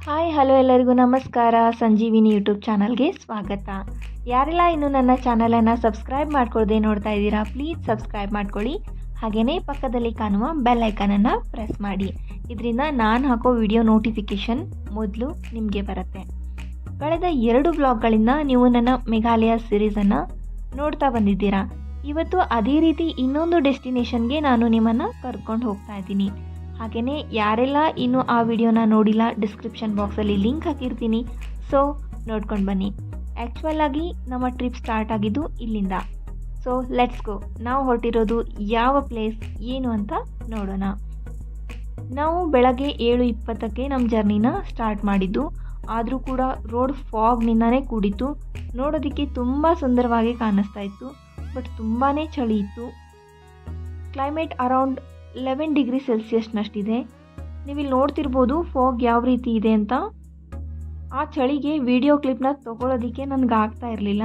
Hi hello ಎಲ್ಲರಿಗೂ ನಮಸ್ಕಾರ. ಸಂಜೀವಿನಿ YouTube ಚಾನಲ್ಗೆ ಸ್ವಾಗತ. ಯಾರೆಲ್ಲ ಇನ್ನೂ ನನ್ನ ಚಾನಲನ್ನು ಸಬ್ಸ್ಕ್ರೈಬ್ ಮಾಡ್ಕೊಳ್ಳದೆ ನೋಡ್ತಾ ಇದ್ದೀರಾ, ಪ್ಲೀಸ್ ಸಬ್ಸ್ಕ್ರೈಬ್ ಮಾಡ್ಕೊಳ್ಳಿ. ಹಾಗೆಯೇ ಪಕ್ಕದಲ್ಲಿ ಕಾಣುವ ಬೆಲ್ ಐಕನನ್ನು ಪ್ರೆಸ್ ಮಾಡಿ. ಇದರಿಂದ ನಾನು ಹಾಕೋ ವಿಡಿಯೋ ನೋಟಿಫಿಕೇಷನ್ ಮೊದಲು ನಿಮಗೆ ಬರುತ್ತೆ. ಕಳೆದ 2 ವ್ಲಾಗ್ಗಳಿಂದ ನೀವು ನನ್ನ ಮೇಘಾಲಯ ಸೀರೀಸನ್ನು ನೋಡ್ತಾ ಬಂದಿದ್ದೀರಾ. ಇವತ್ತು ಅದೇ ರೀತಿ ಇನ್ನೊಂದು ಡೆಸ್ಟಿನೇಷನ್ಗೆ ನಾನು ನಿಮ್ಮನ್ನು ಕರ್ಕೊಂಡು ಹೋಗ್ತಾ ಇದ್ದೀನಿ. ಹಾಗೆಯೇ ಯಾರೆಲ್ಲ ಇನ್ನೂ ಆ ವಿಡಿಯೋನ ನೋಡಿಲ್ಲ, ಡಿಸ್ಕ್ರಿಪ್ಷನ್ ಬಾಕ್ಸಲ್ಲಿ ಲಿಂಕ್ ಹಾಕಿರ್ತೀನಿ, ಸೊ ನೋಡ್ಕೊಂಡು ಬನ್ನಿ. ಆ್ಯಕ್ಚುಯಲ್ ಆಗಿ ನಮ್ಮ ಟ್ರಿಪ್ ಸ್ಟಾರ್ಟ್ ಆಗಿದ್ದು ಇಲ್ಲಿಂದ. So let's go. ನಾವು ಹೊರಟಿರೋದು ಯಾವ ಪ್ಲೇಸ್ ಏನು ಅಂತ ನೋಡೋಣ. ನಾವು ಬೆಳಗ್ಗೆ 7:20ಕ್ಕೆ ನಮ್ಮ ಜರ್ನಿನ ಸ್ಟಾರ್ಟ್ ಮಾಡಿದ್ದು. ಆದರೂ ಕೂಡ ರೋಡ್ ಫಾಗ್ನಿಂದನೇ ಕೂಡಿತ್ತು. ನೋಡೋದಕ್ಕೆ ತುಂಬ ಸುಂದರವಾಗಿ ಕಾಣಿಸ್ತಾ ಇತ್ತು, ಬಟ್ ತುಂಬಾ ಚಳಿ ಇತ್ತು. ಕ್ಲೈಮೇಟ್ ಅರೌಂಡ್ 11 ಡಿಗ್ರಿ ಸೆಲ್ಸಿಯಸ್ನಷ್ಟಿದೆ. ನೀವಿಲ್ಲಿ ನೋಡ್ತಿರ್ಬೋದು ಫಾಗ್ ಯಾವ ರೀತಿ ಇದೆ ಅಂತ. ಆ ಚಳಿಗೆ ವಿಡಿಯೋ ಕ್ಲಿಪ್ನ ತಗೊಳ್ಳೋದಕ್ಕೆ ನನಗೆ ಆಗ್ತಾ ಇರಲಿಲ್ಲ.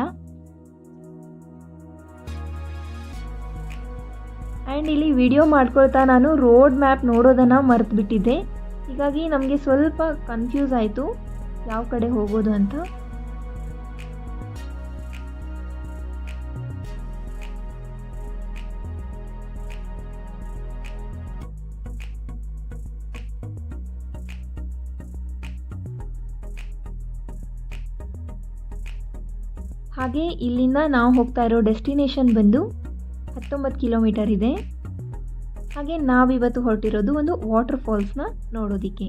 ಆ್ಯಂಡ್ ಇಲ್ಲಿ ವಿಡಿಯೋ ಮಾಡ್ಕೊಳ್ತಾ ನಾನು ರೋಡ್ ಮ್ಯಾಪ್ ನೋಡೋದನ್ನು ಮರೆತು ಬಿಟ್ಟಿದ್ದೆ. ಹೀಗಾಗಿ ನಮಗೆ ಸ್ವಲ್ಪ ಕನ್ಫ್ಯೂಸ್ ಆಯಿತು ಯಾವ ಕಡೆ ಹೋಗೋದು ಅಂತ. ಹಾಗೆ ಇಲ್ಲಿಂದ ನಾವು ಹೋಗ್ತಾ ಇರೋ ಡೆಸ್ಟಿನೇಷನ್ ಬಂದು 19 ಕಿಲೋಮೀಟರ್ ಇದೆ. ಹಾಗೆ ನಾವಿವತ್ತು ಹೊರಟಿರೋದು ಒಂದು ವಾಟರ್ ಫಾಲ್ಸ್ನ ನೋಡೋದಕ್ಕೆ.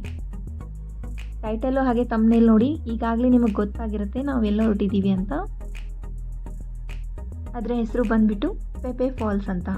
ಟೈಟಲ್ಲು ಹಾಗೆ ತಮ್ಮನೇಲಿ ನೋಡಿ ಈಗಾಗಲೇ ನಿಮಗೆ ಗೊತ್ತಾಗಿರುತ್ತೆ ನಾವೆಲ್ಲ ಹೊರಟಿದ್ದೀವಿ ಅಂತ. ಅದರ ಹೆಸರು ಬಂದ್ಬಿಟ್ಟು ಪೆಪೆ ಫಾಲ್ಸ್ ಅಂತ.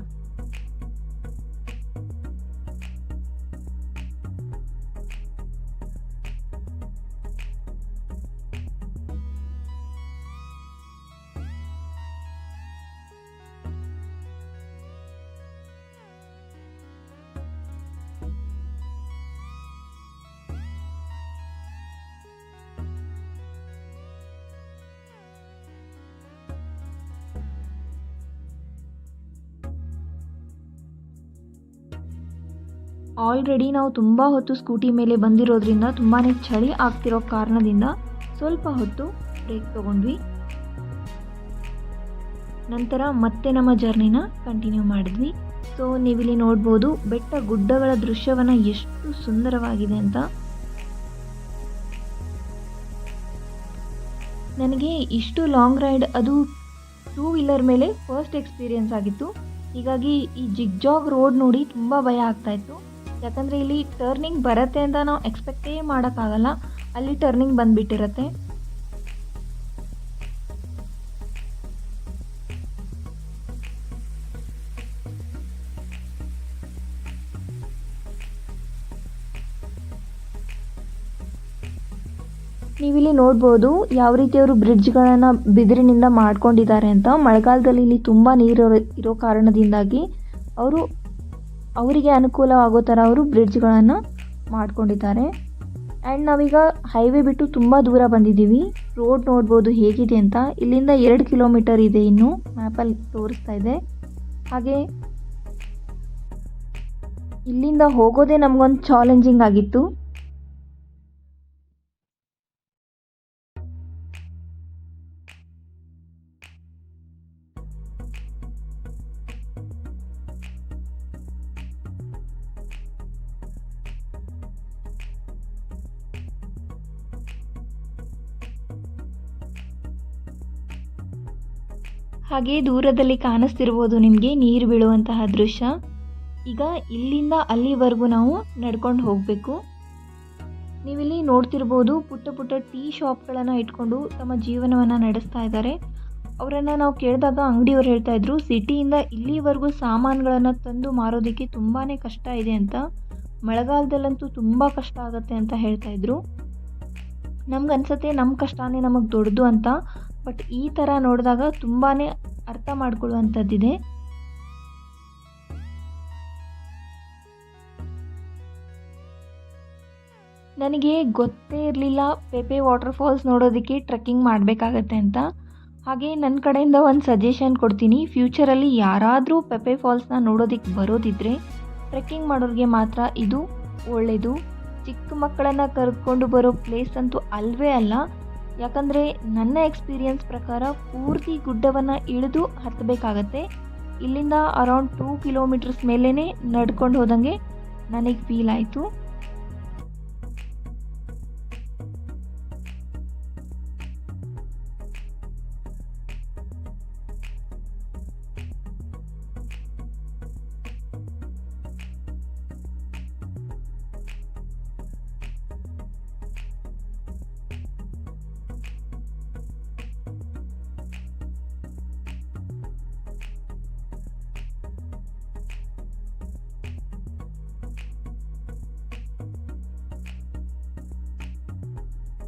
ಆಲ್ರೆಡಿ ನಾವು ತುಂಬ ಹೊತ್ತು ಸ್ಕೂಟಿ ಮೇಲೆ ಬಂದಿರೋದ್ರಿಂದ ತುಂಬಾ ಚಳಿ ಆಗ್ತಿರೋ ಕಾರಣದಿಂದ ಸ್ವಲ್ಪ ಹೊತ್ತು ಬ್ರೇಕ್ ತೊಗೊಂಡ್ವಿ. ನಂತರ ಮತ್ತೆ ನಮ್ಮ ಜರ್ನಿನ ಕಂಟಿನ್ಯೂ ಮಾಡಿದ್ವಿ. ಸೊ ನೀವಿಲ್ಲಿ ನೋಡ್ಬೋದು ಬೆಟ್ಟ ಗುಡ್ಡಗಳ ದೃಶ್ಯವನ್ನು ಎಷ್ಟು ಸುಂದರವಾಗಿದೆ ಅಂತ. ನನಗೆ ಇಷ್ಟು ಲಾಂಗ್ ರೈಡ್ ಅದು 2 ವೀಲರ್ ಮೇಲೆ ಫಸ್ಟ್ ಎಕ್ಸ್ಪೀರಿಯನ್ಸ್ ಆಗಿತ್ತು. ಹೀಗಾಗಿ ಈ ಜಿಗ್ಜಾಗ್ ರೋಡ್ ನೋಡಿ ತುಂಬ ಭಯ ಆಗ್ತಾಯಿತ್ತು. ಯಾಕಂದರೆ ಇಲ್ಲಿ ಟರ್ನಿಂಗ್ ಬರುತ್ತೆ ಅಂತ ನಾವು ಎಕ್ಸ್ಪೆಕ್ಟೇ ಮಾಡೋಕ್ಕಾಗಲ್ಲ, ಅಲ್ಲಿ ಟರ್ನಿಂಗ್ ಬಂದುಬಿಟ್ಟಿರುತ್ತೆ. ನೀವಿಲ್ಲಿ ನೋಡ್ಬೋದು ಯಾವ ರೀತಿ ಅವರು ಬ್ರಿಡ್ಜ್ಗಳನ್ನು ಬಿದಿರಿನಿಂದ ಮಾಡ್ಕೊಂಡಿದ್ದಾರೆ ಅಂತ. ಮಳೆಗಾಲದಲ್ಲಿ ಇಲ್ಲಿ ತುಂಬ ನೀರು ಇರೋ ಕಾರಣದಿಂದಾಗಿ ಅವರಿಗೆ ಅನುಕೂಲವಾಗೋ ಥರ ಅವರು ಬ್ರಿಡ್ಜ್ಗಳನ್ನು ಮಾಡ್ಕೊಂಡಿದ್ದಾರೆ. ಆ್ಯಂಡ್ ನಾವೀಗ ಹೈವೇ ಬಿಟ್ಟು ತುಂಬ ದೂರ ಬಂದಿದ್ದೀವಿ. ರೋಡ್ ನೋಡ್ಬೋದು ಹೇಗಿದೆ ಅಂತ. ಇಲ್ಲಿಂದ 2 ಕಿಲೋಮೀಟರ್ ಇದೆ, ಇನ್ನು ಮ್ಯಾಪಲ್ಲಿ ತೋರಿಸ್ತಾ ಇದೆ. ಹಾಗೆ ಇಲ್ಲಿಂದ ಹೋಗೋದೇ ನಮಗೊಂದು ಚಾಲೆಂಜಿಂಗ್ ಆಗಿತ್ತು. ಹಾಗೆ ದೂರದಲ್ಲಿ ಕಾಣಿಸ್ತಿರ್ಬೋದು ನಿಮಗೆ ನೀರು ಬೀಳುವಂತಹ ದೃಶ್ಯ. ಈಗ ಇಲ್ಲಿಂದ ಅಲ್ಲಿವರೆಗೂ ನಾವು ನಡ್ಕೊಂಡು ಹೋಗಬೇಕು. ನೀವಿಲ್ಲಿ ನೋಡ್ತಿರ್ಬೋದು ಪುಟ್ಟ ಪುಟ್ಟ ಟೀ ಶಾಪ್ಗಳನ್ನು ಇಟ್ಕೊಂಡು ತಮ್ಮ ಜೀವನವನ್ನು ನಡೆಸ್ತಾ ಇದ್ದಾರೆ. ಅವರನ್ನು ನಾವು ಕೇಳಿದಾಗ ಅಂಗಡಿಯವ್ರು ಹೇಳ್ತಾ ಇದ್ರು ಸಿಟಿಯಿಂದ ಇಲ್ಲಿವರೆಗೂ ಸಾಮಾನುಗಳನ್ನು ತಂದು ಮಾರೋದಕ್ಕೆ ತುಂಬಾ ಕಷ್ಟ ಇದೆ ಅಂತ. ಮಳೆಗಾಲದಲ್ಲಂತೂ ತುಂಬ ಕಷ್ಟ ಆಗುತ್ತೆ ಅಂತ ಹೇಳ್ತಾ ಇದ್ರು. ನಮ್ಗನ್ಸುತ್ತೆ ನಮ್ಮ ಕಷ್ಟನೇ ನಮಗೆ ದೊಡ್ಡದು ಅಂತ. ಬಟ್ ಈ ಥರ ನೋಡಿದಾಗ ತುಂಬಾ ಅರ್ಥ ಮಾಡ್ಕೊಳ್ಳುವಂಥದ್ದಿದೆ. ನನಗೆ ಗೊತ್ತೇ ಇರಲಿಲ್ಲ ಪೆಪೆ ವಾಟರ್ ಫಾಲ್ಸ್ ನೋಡೋದಕ್ಕೆ ಟ್ರೆಕ್ಕಿಂಗ್ ಮಾಡಬೇಕಾಗತ್ತೆ ಅಂತ. ಹಾಗೆ ನನ್ನ ಕಡೆಯಿಂದ ಒಂದು ಸಜೆಷನ್ ಕೊಡ್ತೀನಿ. ಫ್ಯೂಚರಲ್ಲಿ ಯಾರಾದರೂ ಪೆಪೆ ಫಾಲ್ಸ್ನ ನೋಡೋದಕ್ಕೆ ಬರೋದಿದ್ದರೆ ಟ್ರೆಕ್ಕಿಂಗ್ ಮಾಡೋರಿಗೆ ಮಾತ್ರ ಇದು ಒಳ್ಳೆಯದು. ಚಿಕ್ಕ ಮಕ್ಕಳನ್ನು ಕರೆದುಕೊಂಡು ಬರೋ ಪ್ಲೇಸ್ ಅಂತೂ ಅಲ್ವೇ ಅಲ್ಲ. ಯಾಕಂದರೆ ನನ್ನ ಎಕ್ಸ್ಪೀರಿಯನ್ಸ್ ಪ್ರಕಾರ ಪೂರ್ತಿ ಗುಡ್ಡವನ್ನು ಇಳಿದು ಹತ್ತಬೇಕಾಗತ್ತೆ. ಇಲ್ಲಿಂದ ಅರೌಂಡ್ 2 ಕಿಲೋಮೀಟರ್ಸ್ ಮೇಲೇ ನಡ್ಕೊಂಡು ಹೋದಂಗೆ ನನಗೆ ಫೀಲ್ ಆಯಿತು.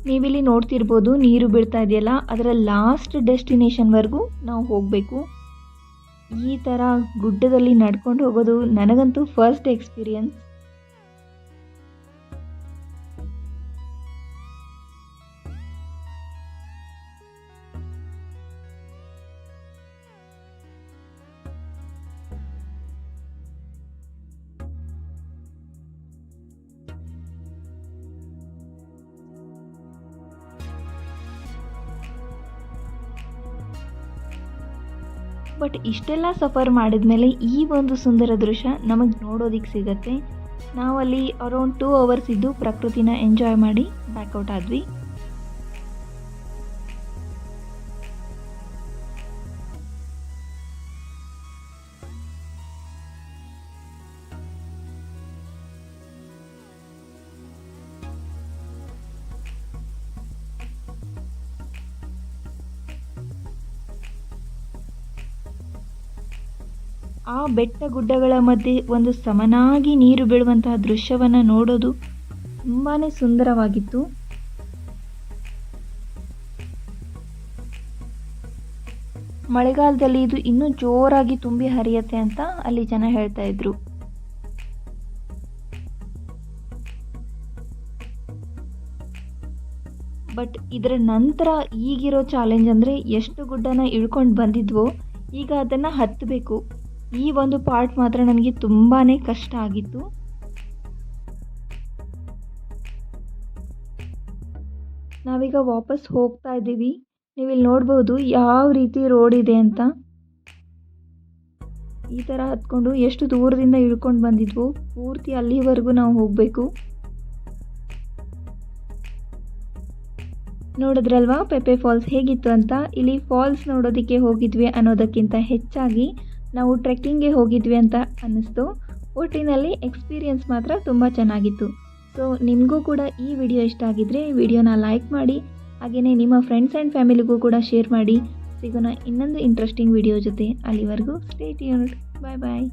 ನೀವಿಲ್ಲಿ ನೋಡ್ತಿರ್ಬೋದು ನೀರು ಬೀಳ್ತಾ ಇದೆಯಲ್ಲ, ಅದರ ಲಾಸ್ಟ್ ಡೆಸ್ಟಿನೇಷನ್ವರೆಗೂ ನಾವು ಹೋಗಬೇಕು. ಈ ಥರ ಗುಡ್ಡದಲ್ಲಿ ನಡ್ಕೊಂಡು ಹೋಗೋದು ನನಗಂತೂ ಫಸ್ಟ್ ಎಕ್ಸ್ಪೀರಿಯನ್ಸ್. ಬಟ್ ಇಷ್ಟೆಲ್ಲ ಸಫರ್ ಮಾಡಿದ ಮೇಲೆ ಈ ಒಂದು ಸುಂದರ ದೃಶ್ಯ ನಮಗೆ ನೋಡೋದಕ್ಕೆ ಸಿಗತ್ತೆ. ನಾವಲ್ಲಿ ಅರೌಂಡ್ 2 ಅವರ್ಸ್ ಇದ್ದು ಪ್ರಕೃತಿನ ಎಂಜಾಯ್ ಮಾಡಿ ಬ್ಯಾಕ್ಔಟ್ ಆದ್ವಿ. ಆ ಬೆಟ್ಟ ಗುಡ್ಡಗಳ ಮಧ್ಯೆ ಒಂದು ಸಮನಾಗಿ ನೀರು ಬೀಳುವಂತಹ ದೃಶ್ಯವನ್ನು ನೋಡೋದು ತುಂಬಾ ಸುಂದರವಾಗಿತ್ತು. ಮಳೆಗಾಲದಲ್ಲಿ ಇದು ಇನ್ನೂ ಜೋರಾಗಿ ತುಂಬಿ ಹರಿಯುತ್ತೆ ಅಂತ ಅಲ್ಲಿ ಜನ ಹೇಳ್ತಾ ಇದ್ರು. ಬಟ್ ಇದರ ನಂತರ ಈಗಿರೋ ಚಾಲೆಂಜ್ ಅಂದರೆ ಎಷ್ಟು ಗುಡ್ಡನ ಇಳ್ಕೊಂಡು ಬಂದಿದ್ವೋ ಈಗ ಅದನ್ನು ಹತ್ತಬೇಕು. ಈ ಒಂದು ಪಾರ್ಟ್ ಮಾತ್ರ ನನಗೆ ತುಂಬಾ ಕಷ್ಟ ಆಗಿತ್ತು. ನಾವೀಗ ವಾಪಸ್ ಹೋಗ್ತಾ ಇದ್ದೀವಿ. ನೀವಿಲ್ಲಿ ನೋಡ್ಬೋದು ಯಾವ ರೀತಿ ರೋಡ್ ಇದೆ ಅಂತ. ಈ ಥರ ಹತ್ಕೊಂಡು ಎಷ್ಟು ದೂರದಿಂದ ಇಳ್ಕೊಂಡು ಬಂದಿದ್ವು, ಪೂರ್ತಿ ಅಲ್ಲಿವರೆಗೂ ನಾವು ಹೋಗಬೇಕು. ನೋಡಿದ್ರಲ್ವಾ ಪೆಪ್ಪೆ ಫಾಲ್ಸ್ ಹೇಗಿತ್ತು ಅಂತ. ಇಲ್ಲಿ ಫಾಲ್ಸ್ ನೋಡೋದಕ್ಕೆ ಹೋಗಿದ್ವಿ ಅನ್ನೋದಕ್ಕಿಂತ ಹೆಚ್ಚಾಗಿ ನಾವು ಟ್ರೆಕ್ಕಿಂಗ್ಗೆ ಹೋಗಿದ್ವಿ ಅಂತ ಅನ್ನಿಸ್ತು. ಒಟ್ಟಿನಲ್ಲಿ ಎಕ್ಸ್ಪೀರಿಯನ್ಸ್ ಮಾತ್ರ ತುಂಬ ಚೆನ್ನಾಗಿತ್ತು. ಸೊ ನಿಮಗೂ ಕೂಡ ಈ ವಿಡಿಯೋ ಇಷ್ಟ ಆಗಿದ್ದರೆ ವಿಡಿಯೋನ ಲೈಕ್ ಮಾಡಿ, ಹಾಗೆಯೇ ನಿಮ್ಮ ಫ್ರೆಂಡ್ಸ್ ಆ್ಯಂಡ್ ಫ್ಯಾಮಿಲಿಗೂ ಕೂಡ ಶೇರ್ ಮಾಡಿ. ಸಿಗೋಣ ಇನ್ನೊಂದು ಇಂಟ್ರೆಸ್ಟಿಂಗ್ ವಿಡಿಯೋ ಜೊತೆ. ಅಲ್ಲಿವರೆಗೂ ಸ್ಟೇ ಟ್ಯೂನ್ಡ್. ಬಾಯ್ ಬಾಯ್.